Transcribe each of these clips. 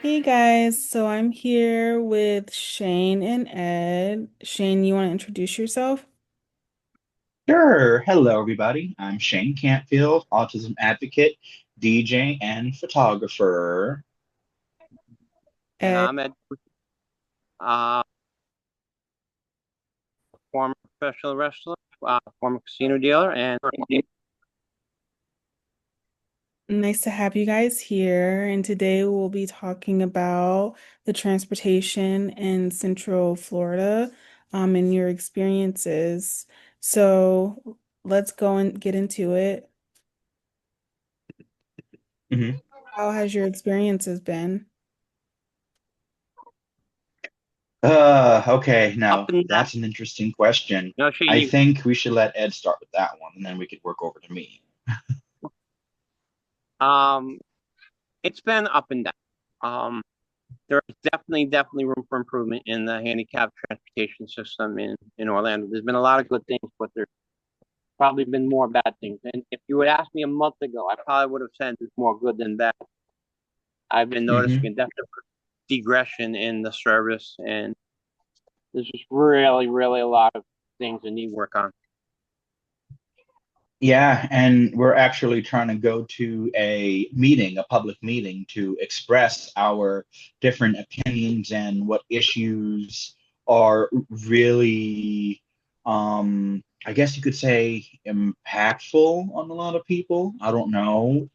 Hey guys, so I'm here with Shane and Ed. Shane, you want to introduce yourself? Sure. Hello, everybody. I'm Shane Cantfield, autism advocate, DJ, and photographer. And Ed, I'm at uh, former professional wrestler, former casino dealer, and nice to have you guys here. And today we'll be talking about the transportation in Central Florida, and your experiences. So let's go and get into it. Mhm. How has your experiences been? Okay, up now and down. that's an interesting question. No, Shane, I think we should let Ed start with that one, and then we could work over to me. um, it's been up and down. Um, there's definitely room for improvement in the handicap transportation system in Orlando. There's been a lot of good things, but there's probably been more bad things. And if you would ask me a month ago, I probably would have said there's more good than bad. I've been noticing Hmm. a definite degression in the service, and there's just really a lot of things that need work on. Yeah, and we're actually trying to go to a meeting, a public meeting, to express our different opinions and what issues are really, I guess you could say, impactful on a lot of people. I don't know,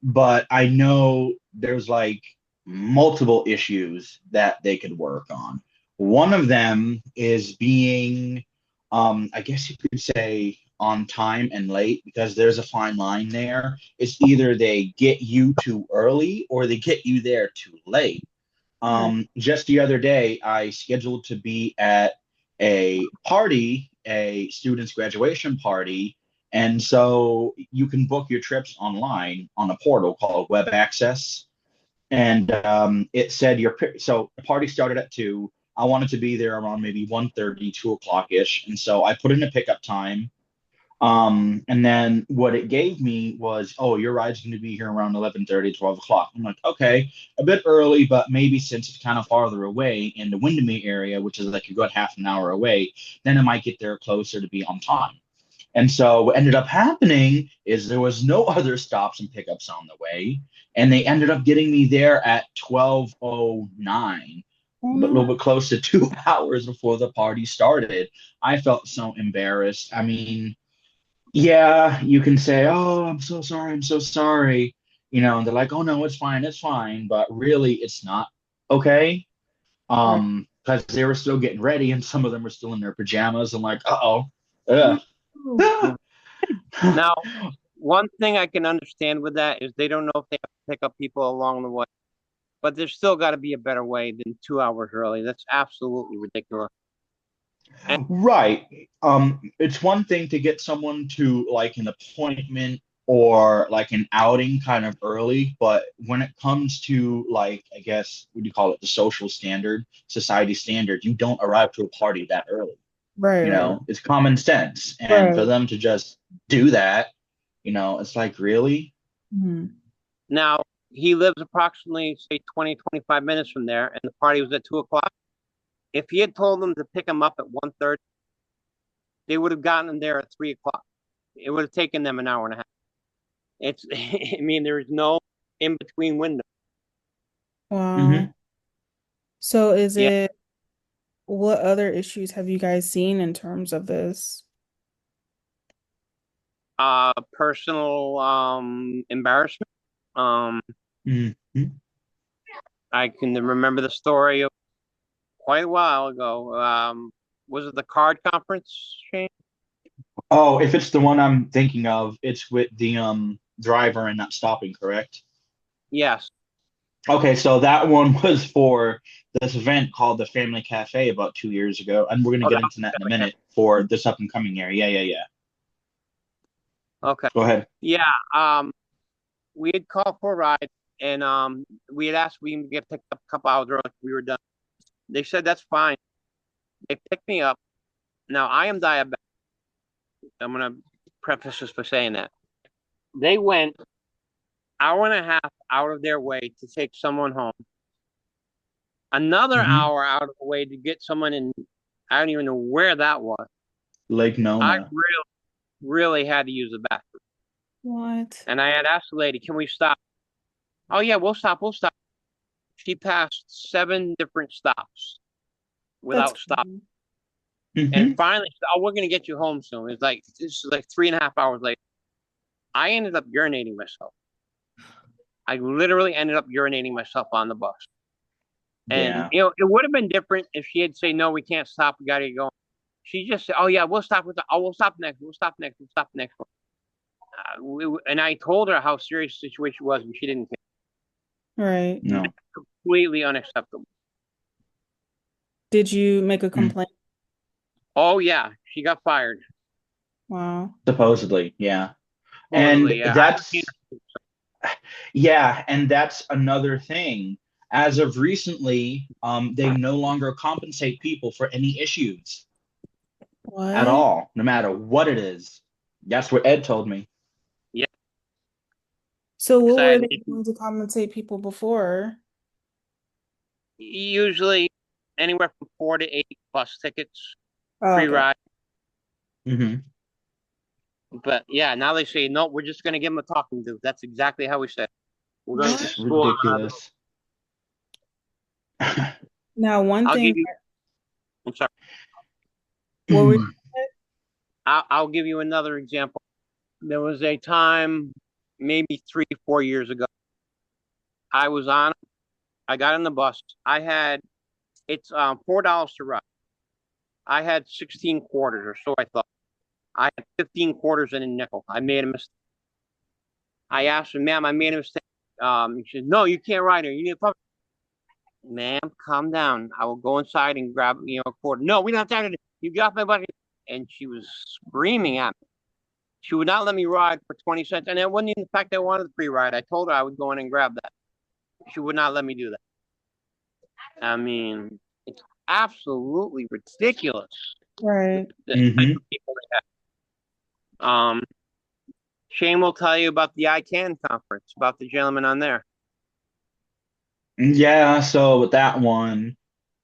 but I know there's like multiple issues that they could work on. One of them is being, I guess you could say, on time and late because there's a fine line there. It's either they get you too early or they get you there too late. Right. Just the other day, I scheduled to be at a party, a student's graduation party. And so you can book your trips online on a portal called Web Access. And it said so the party started at 2. I wanted to be there around maybe 1:30, 2 o'clock ish. And so I put in a pickup time, and then what it gave me was, oh, your ride's going to be here around 11:30, 12 o'clock. I'm like, okay, a bit early, but maybe since it's kind of farther away in the Windermere area, which is like a good half an hour away, then I might get there closer to be on time. And so what ended up happening is there was no other stops and pickups on the way, and they ended up getting me there at 12:09, Oh but a little no. bit close to 2 hours before the party started. I felt so embarrassed. I mean, yeah, you can say, "Oh, I'm so sorry, I'm so sorry," and they're like, "Oh no, it's fine," but really, it's not okay. Right. Because they were still getting ready, and some of them were still in their pajamas. I'm like, "Uh-oh, ugh." Yeah. Now, one thing I can understand with that is they don't know if they have to pick up people along the way, but there's still got to be a better way than 2 hours early. That's absolutely ridiculous. And Right. It's one thing to get someone to like an appointment or like an outing kind of early, but when it comes to like, I guess, what do you call it, the social standard, society standard, you don't arrive to a party that early. Right, right, It's common sense. And for right. them to just do that, it's like, really? Mhm. now he lives approximately, say, 20, 25 minutes from there, and the party was at 2 o'clock. If he had told them to pick him up at 1:30, they would have gotten him there at 3 o'clock. It would have taken them an hour and a half. It's, I mean, there is no in between window. Hmm. Wow. So Yeah. what other issues have you guys seen in terms of this? Personal embarrassment. Um, Hmm. I can remember the story of quite a while ago. Was it the card conference, Shane? Oh, if it's the one I'm thinking of, it's with the driver and not stopping, correct? Yes. Okay, so that one was for this event called the Family Cafe about 2 years ago, and we're gonna Oh, get that into that in a was minute for this up and coming year. Yeah, yeah, yeah. okay. Go ahead. Yeah. We had called for a ride, and we had asked we can get picked up a couple hours early. We were done. They said that's fine. They picked me up. Now I am diabetic. I'm gonna preface this by saying that they went hour and a half out of their way to take someone home. Another Hmm. hour out of the way to get someone in. I don't even know where that was. Lake I Nona. really had to use the bathroom. What? And I had asked the lady, can we stop? Oh, yeah, we'll stop. We'll stop. She passed 7 different stops That's without stopping. crazy. And Hmm. finally, oh, we're going to get you home soon. It's like, this is like 3.5 hours later. I ended up urinating myself. I literally ended up urinating myself on the bus. And, Yeah. it would have been different if she had said, no, we can't stop. We got to get going. She just said, oh, yeah, we'll stop with the, oh, we'll stop next. We'll stop next. We'll stop next one. And I told her how serious the situation was, and she didn't Right. care. No. Completely unacceptable. Did you make a Mm. complaint? Oh yeah, she got fired. Wow. Supposedly, yeah. And Supposedly, yeah. I haven't seen that's, yeah, and that's another thing. As of recently, they no longer compensate people for any issues at What? all, no matter what it is. That's what Ed told me. yeah, So what were said they going to compensate people before? usually anywhere from 4 to 8 bus tickets, Oh, free okay. ride. Hmm. But yeah, now they say no. We're just gonna give them a talking to. That's exactly how we said. We're gonna What? It's school them on it. ridiculous. Now, one I'll give thing, you. I'm sorry. what were you I'll give you another example. There was a time, maybe 3, 4 years ago. I was on. I got on the bus. It's $4 to ride. I had 16 quarters, or so I thought. I had 15 quarters and a nickel. I made a mistake. I asked her, ma'am, I made a mistake. She said, no, you can't ride here. You need a puppy. Ma'am, calm down. I will go inside and grab, a quarter. No, we don't have time to. You got my bucket. And she was screaming at me. She would not let me ride for 20 cents. And it wasn't even the fact that I wanted the free ride. I told her I would go in and grab that. She would not let me do that. I mean, it's absolutely ridiculous. right? The type Hmm. of people they have. Shane will tell you about the ICANN conference, about the gentleman on there. Yeah, so with that one,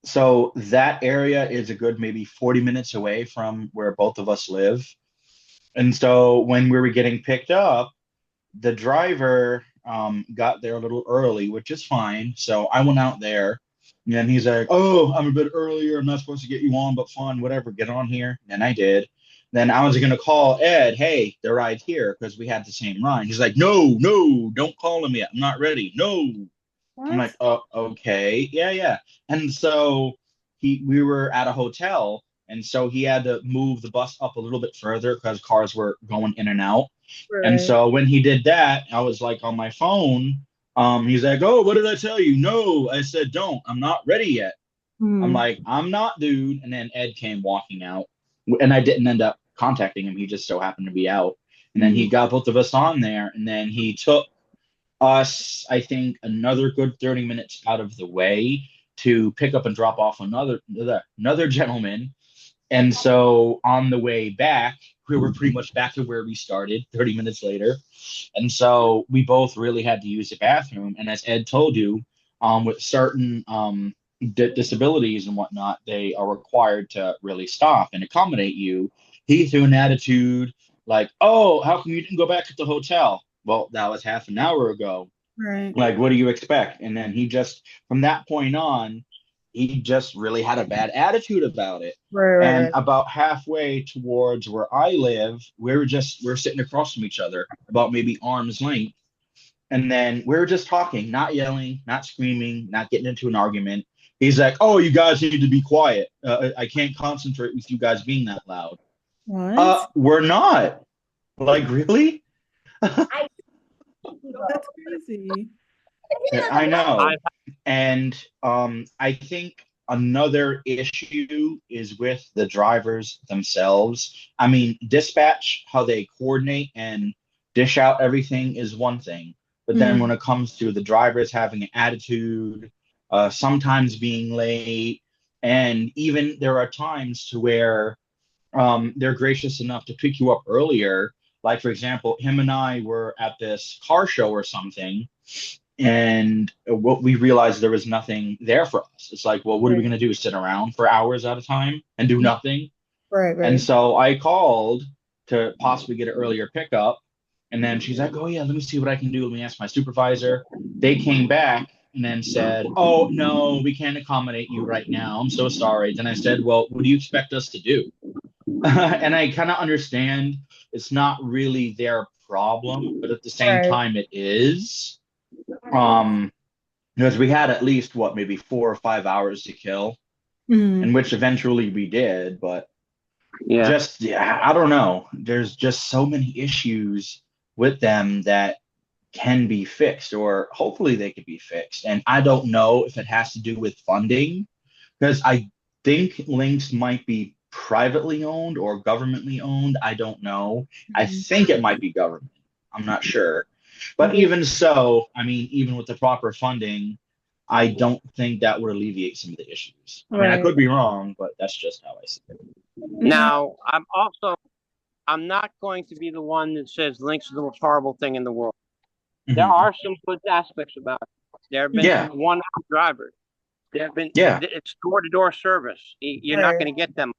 so that area is a good maybe 40 minutes away from where both of us live. And so when we were getting picked up, the driver got there a little early, which is fine. So I went out there, and then he's like, "Oh, I'm a bit earlier. I'm not supposed to get you on, but fine, whatever. Get on here." And I did. Then I was gonna call Ed, "Hey, the ride's here," because we had the same ride. He's like, "No, no, don't call him yet. I'm not ready. No." I'm like, What? "Oh, okay, yeah, yeah." And so we were at a hotel, and so he had to move the bus up a little bit further because cars were going in and out. And Right. so when he did that, I was like on my phone. He's like, "Oh, what did I tell you?" No, I said, "Don't. I'm not ready yet." I'm Hmm. like, "I'm not, dude." And then Ed came walking out, and I didn't end up contacting him. He just so happened to be out. And then he Hmm. got both of us on there, and then he took us, I think, another good 30 minutes out of the way to pick up and drop off another gentleman. And so on the way back, we were pretty much back to where we started 30 minutes later. And so we both really had to use the bathroom. And as Ed told you, with certain disabilities and whatnot, they are required to really stop and accommodate you. He threw an attitude like, "Oh, how come you didn't go back to the hotel?" Well, that was half an hour ago. Right. Like, what do you expect? And then he just, from that point on, he just really had a bad attitude about it. Right. Right. And Right. about halfway towards where I live, we're sitting across from each other, about maybe arm's length. And then we were just talking, not yelling, not screaming, not getting into an argument. He's like, "Oh, you guys need to be quiet. I can't concentrate with you guys being that loud." What? We're not. Like, really? That's crazy. I I know. And I think another issue is with the drivers themselves. I mean, dispatch, how they coordinate and dish out everything is one thing. But then when Hmm. it comes to the drivers having an attitude, sometimes being late, and even there are times to where they're gracious enough to pick you up earlier. Like, for example, him and I were at this car show or something, And what we realized there was nothing there for us. It's like, well, what are we Right. going to do? Sit around for hours at a time and do nothing? Right, And right. so I called to possibly get an earlier pickup. And then she's like, oh, yeah, let me see what I can do. Let me ask my supervisor. They came back and then said, oh, no, we can't accommodate you right now. I'm so sorry. Then I said, well, what do you expect us to do? And I kind of understand it's not really their problem, but at the same Right. time, it is. Um, because we had at least what, maybe 4 or 5 hours to kill, Mm-hmm. and which eventually we did, but Yeah. just yeah, I don't know. There's just so many issues with them that can be fixed, or hopefully they could be fixed. And I don't know if it has to do with funding, because I think Lynx might be privately owned or governmentally owned. I don't know. I Mm-hmm. think it might be government. I'm not sure. But Yeah. even so, I mean, even with the proper funding, I don't think that would alleviate some of the issues. I mean, I Right. could be wrong, but that's just how I see it. No. Now, I'm not going to be the one that says Link's is the most horrible thing in the world. There Mhm. are some good aspects about it. There have been Yeah, some one-hour drivers. There have been yeah. it's door-to-door service. You're not Right. going to get them.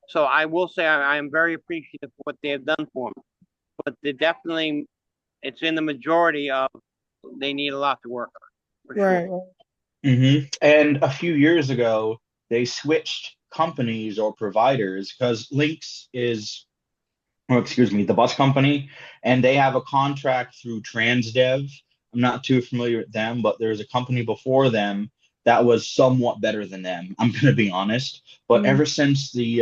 So I will say I am very appreciative of what they have done for me. But they definitely, it's in the majority of they need a lot to work on for sure. Right. And a few years ago, they switched companies or providers because Lynx is, oh, excuse me, the bus company, and they have a contract through Transdev. I'm not too familiar with them, but there's a company before them that was somewhat better than them. I'm going to be honest. But Mm-hmm. ever since the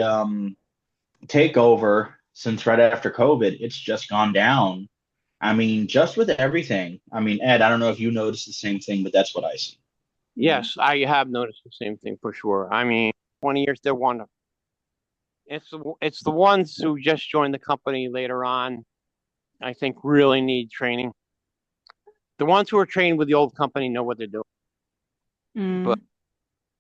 takeover, since right after COVID, it's just gone down. I mean, just with everything. I mean, Ed, I don't know if you noticed the same thing, but that's what I see. Yes, I have noticed the same thing for sure. I mean, 20 years they're wonderful. It's the ones who just joined the company later on, I think really need training. The ones who are trained with the old company know what they're doing. But Mm.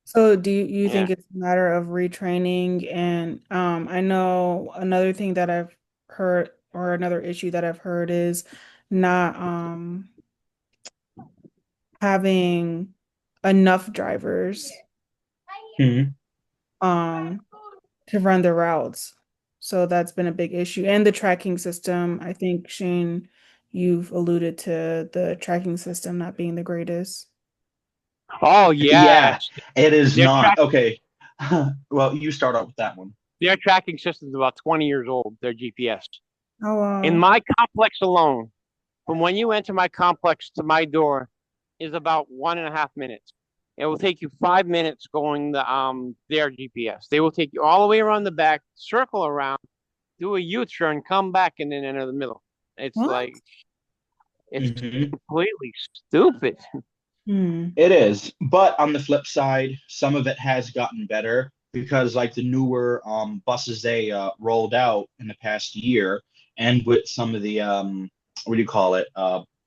So do you yeah. think it's a matter of retraining? And I know another thing that I've heard, or another issue that I've heard, is not having enough drivers Mhm. um to run the routes. So that's been a big issue. And the tracking system, I think, Shane, you've alluded to the tracking system not being the greatest. Oh Yeah, yes. it is Their not. track Okay. Well, you start out with that one. their tracking system is about 20 years old, their GPS. Oh, In wow. my complex alone, from when you enter my complex to my door is about 1.5 minutes. It will take you 5 minutes going their GPS. They will take you all the way around the back, circle around, do a U-turn, come back, and then enter the middle. It's What? like it's Hmm. completely stupid. Hmm. It is, but on the flip side, some of it has gotten better because, like the newer buses they rolled out in the past year, and with some of the what do you call it,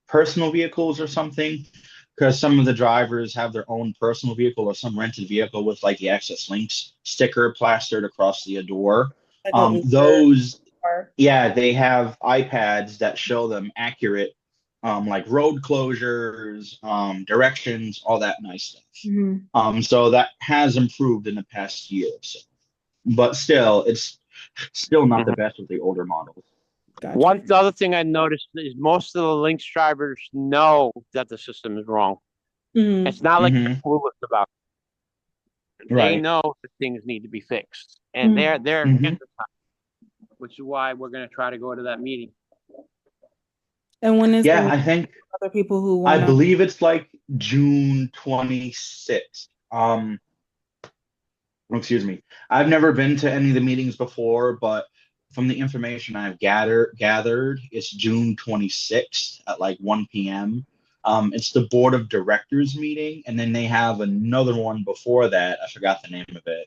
personal vehicles or something, because some of the drivers have their own personal vehicle or some rented vehicle with like the Access Links sticker plastered across the door. Like a Uber Those car. Yeah, they have iPads that show them accurate, like road closures, directions, all that nice stuff. Hmm. So that has improved in the past year or so, but still, it's still not the Mhm. best with the older models. Gotcha. One other thing I noticed is most of the Lynx drivers know that the system is wrong. Hmm. It's not like Hmm. they're clueless about it. They Right. know that things need to be fixed, and Hmm. they're Hmm. which is why we're going to try to go to that meeting. And when is the Yeah, meeting? I think Other people who I want to. believe it's like June 26th. Excuse me. I've never been to any of the meetings before, but from the information I've gathered, it's June 26th at like 1 p.m. It's the board of directors meeting, and then they have another one before that. I forgot the name of it,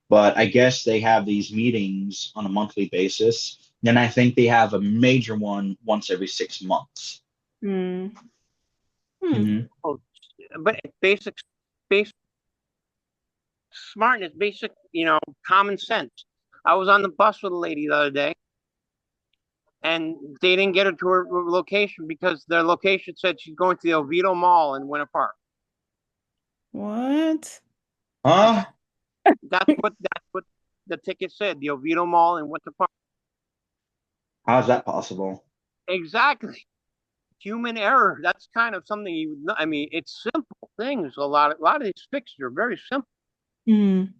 but I guess they have these meetings on a monthly basis. Then I think they have a major one once every 6 months. Hmm. Hmm. Hmm. Oh, but basic smartness, basic, common sense. I was on the bus with a lady the other day, and they didn't get her to her location because their location said she's going to the Oviedo Mall in Winter Park. What? Huh? That's what the ticket said. The Oviedo Mall in Winter Park. How's that possible? Exactly. Human error. That's kind of something you would know. I mean, it's simple things. A lot of these fixes are very simple. Mm.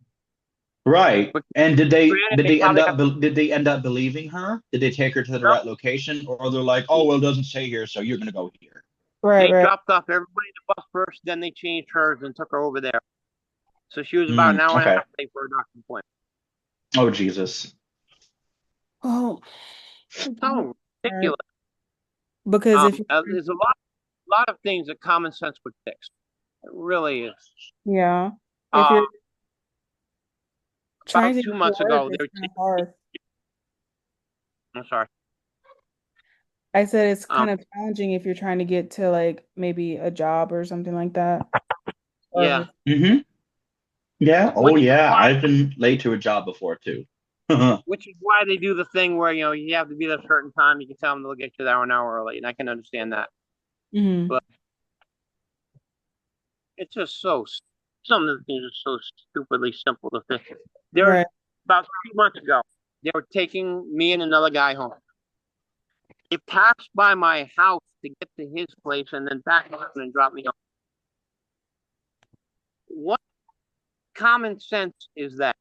Right. But And granted, they probably have did they end up believing her? Did they take her to the no. right location, or they're like, oh well, it doesn't say here, so you're gonna go here. Right, They right. dropped off everybody in the bus first, then they changed hers and took her over there. So she was about an hour and a Okay. half late for a doctor's appointment. Oh Jesus. Oh, So ridiculous. because if There's a lot of things that common sense would fix. It really is. yeah, if Uh, you're trying about to two get to months work, ago, they it's were kind of taking. hard. I'm sorry. I said it's Um, kind of challenging if you're trying to get to like maybe a job or something like that. yeah, Or Mm-hmm. Yeah. Oh which is yeah. why I've been late to a job before too. which is why they do the thing where you have to be there a certain time. You can tell them they'll get you there an hour early, and I can understand that. Mhm. But it's just some of the things are so stupidly simple to fix. There Right. about 2 months ago, they were taking me and another guy home. They passed by my house to get to his place and then back around and dropped me off. What common sense is that?